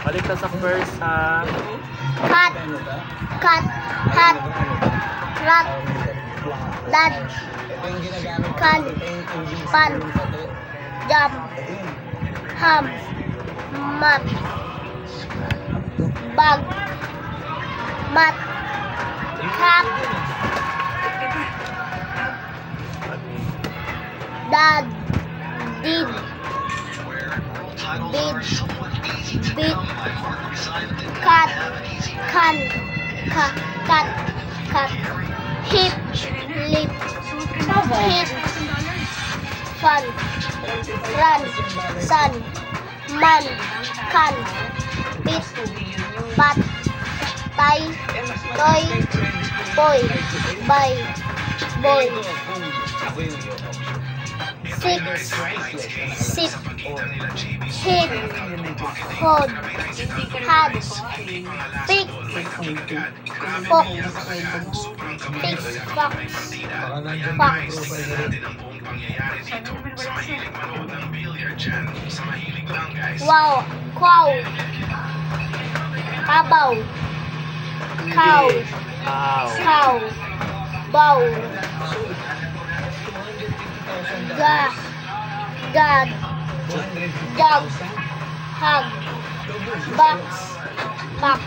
Balik ka sa first, ha? Cat. Cat. Hat. Rat. Dad. Can. Pan. Jam. Ham. Mat. Bag. Mat. Cap. Dad. Did. Did. Bit. Cat. Can. Cat. Cat. Hip. Lip. Hip. Fun. Run. Sun. Man. Can. Pit. Pat. Tay. Toy. Boy. Bay. Boy. Six. Sip. Hid. Hod. Had. Pick. Fox. Fix. Fox. Fox. Wow. Quaw. Kabaw. Cow. Cow. Bow. Gas. God. Jug. Hug. Box. Box.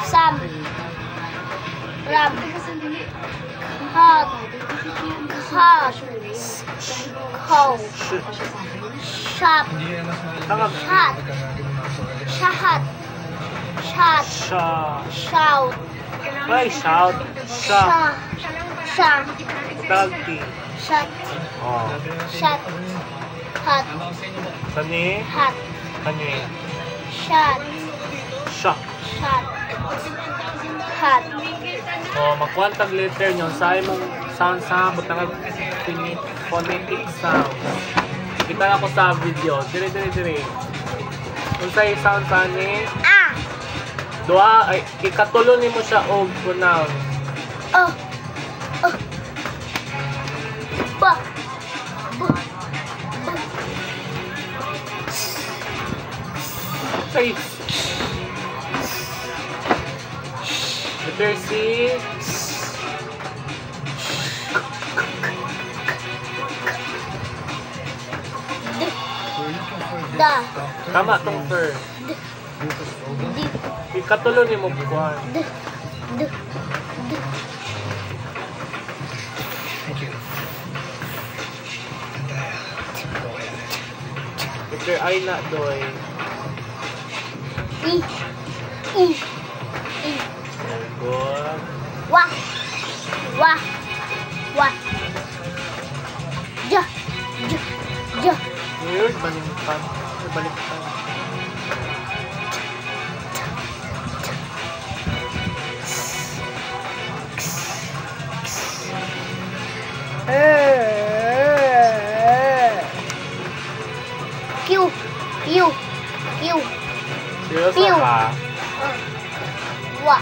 Sam. Ram. Hug. Hug. Cow. Shop. Shot. Shahat. Shot. Shout. Ay, shout. Sha. Sha. Talti. Shot. Oh. Shot. Hot. Sani? Hot. Kani? Shot. Shock. Shot. Hot. Oh, magkwantag letter nyo. Sa imong sound butang phonetic sound. Kita ako sa video. Dire. Kung sa'yo sound sa ni, dua, ay, ikatulo ni mo siya og pronoun. Ba. Say. Letter C. Da. Tama tong first. Ikatulo ni mo buwan. Letter I na doy. I. Very good. Wa. Ja. Weird, baliktad. Baliktad. Q. Seryoso ka? Wa.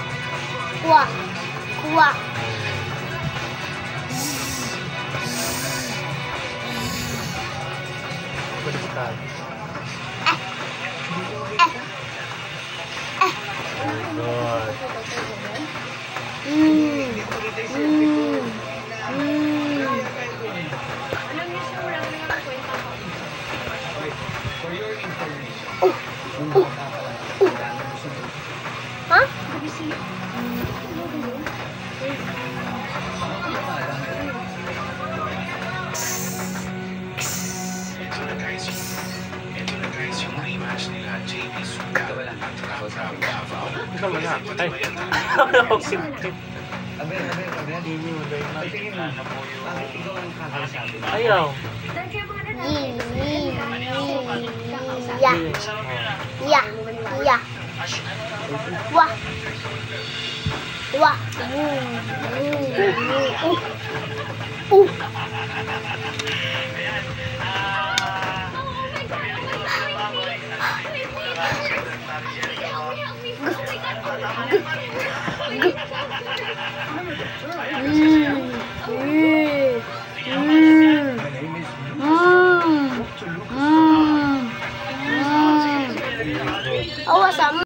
Baliktad. Good. Huh? Ito mo na. Ay. Okay. Ayaw. Ya. Wa. Awa sama.